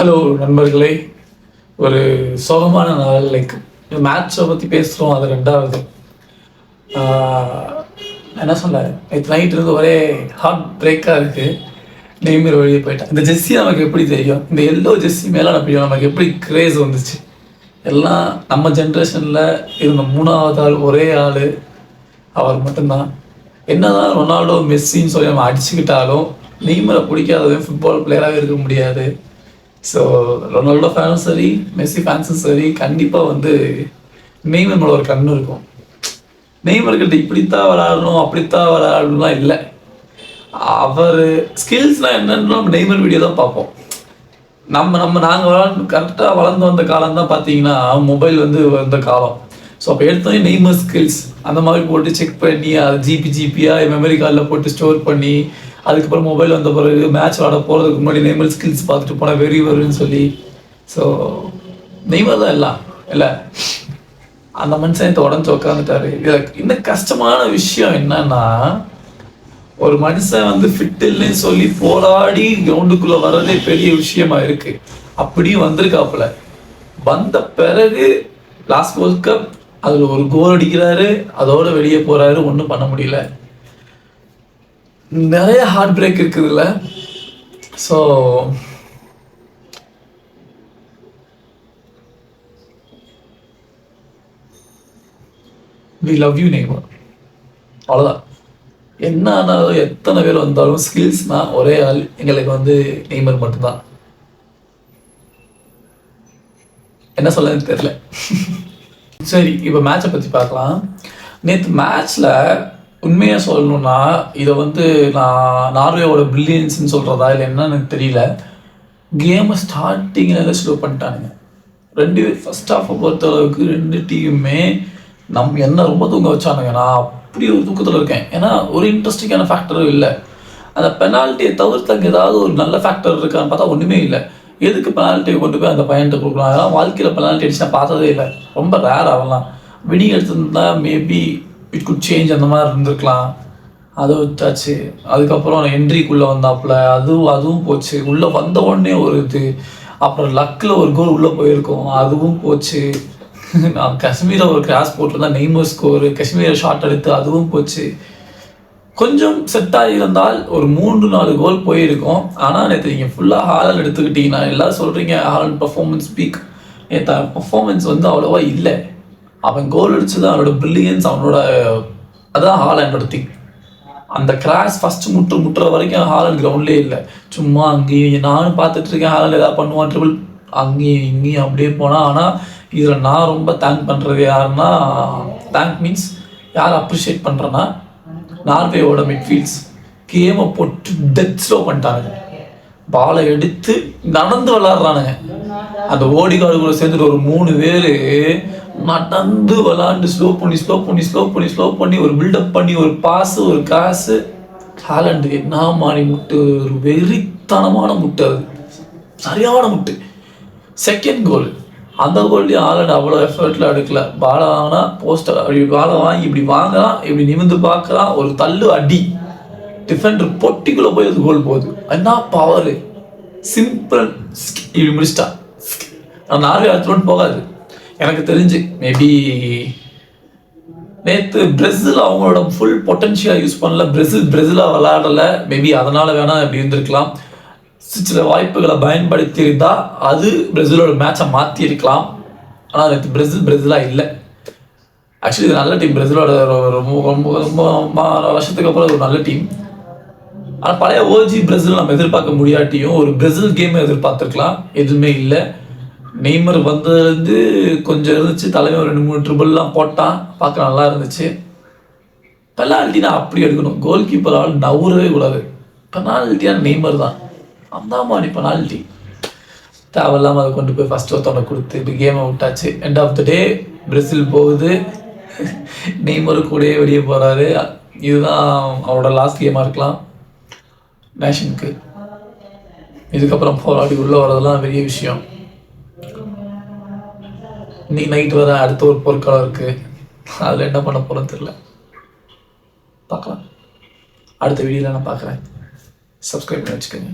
Hello நண்பர்களே, ஒரு சோகமான நாள். மேட்சை பற்றி பேசுகிறோம். அது ரெண்டாவது என்ன சொல்ல, நேற்று நைட் இருந்து ஒரே ஹார்ட் பிரேக்காக இருக்குது. நெய்மர் வழியே போயிட்டான். இந்த ஜெஸ்ஸி நமக்கு எப்படி தெரியும்? இந்த எல்லோ ஜெஸ்ஸி மேலே நமக்கு எப்படி கிரேஸ் வந்துச்சு? எல்லாம் நம்ம ஜென்ரேஷனில் இருந்த மூணாவது ஆள், ஒரே ஆள் அவர் மட்டும்தான். என்னதான் ரொனால்டோ மெஸ்ஸின்னு சொல்லி நம்ம அடிச்சுக்கிட்டாலும் நெய்மரை பிடிக்காதவன் ஃபுட்பால் பிளேயராகவே இருக்க முடியாது. ஸோ ரொனால்டோ ஃபேனும் சரி, மெஸ்ஸி ஃபேன்ஸும் சரி, கண்டிப்பாக நெய்மர் மேலே ஒரு கண்ணு இருக்கும். நெய்மர்கிட்ட இப்படித்தான் விளையாடணும், அப்படித்தான் விளையாடணும்லாம் இல்லை. அவர் ஸ்கில்ஸ்லாம் என்னன்னு நம்ம நெய்மர் வீடியோ தான் பார்ப்போம். நாங்கள் கரெக்டாக வளர்ந்து வந்த காலம் தான் பார்த்தீங்கன்னா மொபைல் வந்த காலம். ஸோ அப்போ எடுத்தோடனே நெய்மர் ஸ்கில்ஸ் அந்த மாதிரி போட்டு செக் பண்ணி அதை ஜிபியாக மெமரி கார்டில் போட்டு ஸ்டோர் பண்ணி, அதுக்கப்புறம் மொபைல் வந்த பிறகு மேட்ச் விளாட போகிறதுக்கு முன்னாடி நெய்மர் ஸ்கில்ஸ் பார்த்துட்டு போனால் வெறி வருன்னு சொல்லி. ஸோ நெய்மர் தான் எல்லாம் இல்லை. அந்த மனுஷன் உடஞ்சி உட்காந்துட்டாரு. இதில் இன்னும் கஷ்டமான விஷயம் என்னன்னா, ஒரு மனுஷன் ஃபிட் இல்லைன்னு சொல்லி போராடி கிரவுண்டுக்குள்ளே வர்றதே பெரிய விஷயமா இருக்கு. அப்படியும் வந்திருக்காப்புல. வந்த பிறகு லாஸ்ட் வேர்ல்ட் கப் அதில் ஒரு கோல் அடிக்கிறாரு, அதோட வெளியே போகிறாரு, ஒன்றும் பண்ண முடியல. நிறைய ஹார்ட் பிரேக் இருக்குதுல்ல. So we love you Neymar, அவ்வளோதான். என்ன ஆனாலும் எத்தனை பேர் வந்தாலும் ஸ்கில்ஸ்னா ஒரே ஆள், எங்களுக்கு நெய்மர் மட்டும்தான். என்ன சொல்லன்னு தெரியல. சரி, இப்போ மேட்சை பற்றி பார்க்கலாம். நேற்று மேட்ச்சில் உண்மையாக சொல்லணும்னா இதை நான் நார்வேயோட பிரில்லியன்ஸ்ன்னு சொல்கிறதா இல்லை என்னன்னு எனக்கு தெரியல. கேமை ஸ்டார்டிங்கில் ஸ்லோ பண்ணிட்டானுங்க. ஃபர்ஸ்ட் ஹாஃபை பொறுத்தளவுக்கு ரெண்டு டீமுமே என்ன ரொம்ப தூங்க வச்சானுங்க. நான் அப்படி ஒரு தூக்கத்தில் இருக்கேன். ஏன்னா ஒரு இன்ட்ரெஸ்டிங்கான ஃபேக்டரும் இல்லை. அந்த பெனால்ட்டியை தவிர்த்து அங்கே ஏதாவது ஒரு நல்ல ஃபேக்டர் இருக்கான்னு பார்த்தா ஒன்றுமே இல்லை. எதுக்கு பெனால்ட்டியை கொண்டு போய் அந்த பையன்ட்டு கொடுக்கலாம்? அதெல்லாம் வாழ்க்கையில் பெனால்ட்டி அடிச்சு நான் பார்த்ததே இல்லை. ரொம்ப ரேர். அவெல்லாம் Vini எடுத்துருந்தா maybe it good change அந்த மாதிரி இருந்திருக்கலாம். அதை விட்டாச்சு. அதுக்கப்புறம் என்ட்ரிக்குள்ளே வந்தாப்புல அதுவும் போச்சு. உள்ளே வந்த உடனே ஒரு இது, அப்புறம் லக்கில் ஒரு கோல் உள்ளே போயிருக்கோம், அதுவும் போச்சு. நான் காஷ்மீரை ஒரு கிராஸ் போட்டிருந்தா நெய்மர் ஸ்கோரு, காஷ்மீரை ஷாட் எடுத்து அதுவும் போச்சு. கொஞ்சம் செட் ஆகியிருந்தால் ஒரு 3-4 கோல் போயிருக்கும். ஆனால் நேற்று நீங்கள் ஃபுல்லாக ஹாலண்ட் எடுத்துக்கிட்டீங்கன்னா எல்லோரும் சொல்கிறீங்க ஹாலண்ட் பர்ஃபார்மன்ஸ் பீக். நேற்று பர்ஃபார்மன்ஸ் அவ்வளோவா இல்லை. அவன் கோல் அடிச்சது அவனோட பிரில்லியன்ஸ், அதான் ஹாலண்டோட திங். அந்த கிராஸ் ஃபஸ்ட்டு முட்டுற வரைக்கும் ஹாலண்ட் கிரவுண்ட்லேயே இல்லை. சும்மா அங்கேயும் நானும் பார்த்துட்டு இருக்கேன், ஹாலண்ட் ஏதாவது பண்ணுவான், ட்ரிபிள் அங்கேயும் இங்கேயும் அப்படியே போனால். ஆனால் இதில் நான் ரொம்ப தேங்க் பண்ணுறது யாருன்னா, தேங்க் மீன்ஸ் யார் அப்ரிஷியேட் பண்ணுறேன்னா, நார்வேயோட மிட்ஃபீல்ட்ஸ் கேமை போட்டு டெத் ஸ்லோ பண்ணிட்டானுங்க. பாலை எடுத்து நடந்து விளாட்றானுங்க. அந்த ஓடிகார்டு கூட சேர்ந்துட்டு ஒரு 3 பேர் நடந்து விளாண்டு ஸ்லோ பண்ணி ஒரு பில்டப் பண்ணி ஒரு பாஸு, ஒரு காசு. ஹாலண்டு என்ன மாறி முட்டு, ஒரு வெறித்தனமான முட்டு, அது சரியான முட்டு. செகண்ட் கோல், அந்த கோல்லையும் ஹாலண்ட் அவ்வளோ எஃபர்ட்டில் எடுக்கல. பாலை வாங்கினா போஸ்டர் அப்படி பாலை வாங்கி இப்படி வாங்கலாம், இப்படி நிமிந்து பார்க்கலாம், ஒரு தள்ளு அடி, டிஃபெண்டர் பொட்டிக்குள்ளே போய் அது கோல் போகுது. என்ன பவரு! சிம்பிள் இப்படி முடிச்சிட்டா. நார்வே அடுத்த போகாது எனக்கு தெரிஞ்சு. மேபி நேற்று பிரேசில் அவங்களோட ஃபுல் பொட்டன்ஷியலாக யூஸ் பண்ணல. பிரேசிலாக விளையாடலை. மேபி அதனால் வேணால் இப்படி இருந்திருக்கலாம். சில வாய்ப்புகளை பயன்படுத்தி இருந்தால் அது பிரேசிலோட மேட்சை மாற்றி இருக்கலாம். ஆனால் நேற்று பிரேசிலாக இல்லை. ஆக்சுவலி இது நல்ல டீம். பிரேசிலோட ரொம்ப ரொம்ப ரொம்ப வருஷத்துக்கு அப்புறம் ஒரு நல்ல டீம். ஆனால் பழைய ஓஜி பிரேசில் நம்ம எதிர்பார்க்க முடியாட்டியும் ஒரு பிரேசில் கேமை எதிர்பார்த்துருக்கலாம். எதுவுமே இல்லை. நெய்மர் வந்ததுலேருந்து கொஞ்சம் இருந்துச்சு, தலைமை 2-3 ட்ரிபிள்லாம் போட்டான், பார்க்க நல்லா இருந்துச்சு. பெனால்ட்டி நான் அப்படி எடுக்கணும். கோல் கீப்பரால் நவுறவே கூடாது. பெனால்ட்டியாக நெய்மர் தான். அந்த மாதிரி பெனால்ட்டி தேவையில்லாமல் அதை கொண்டு போய் ஃபஸ்ட் ஒருத்தவனை கொடுத்து இப்போ கேமை விட்டாச்சு. End of the day Brazil போகுது, நெய்மர் கூடயே வெளியே போகிறாரு. இதுதான் அவரோட லாஸ்ட் கேமாக இருக்கலாம் நேஷனுக்கு. இதுக்கப்புறம் போராடி உள்ளே வரதெல்லாம் பெரிய விஷயம். இன்னைக்கு நைட்டு வர அடுத்த ஒரு போர்க்காலம் இருக்குது. அதில் என்ன பண்ண போகிறோன்னு தெரியல. பார்க்கலாம். அடுத்த வீடியோவில் நான் பார்க்குறேன். சப்ஸ்கிரைப் பண்ணி வச்சுக்கோங்க.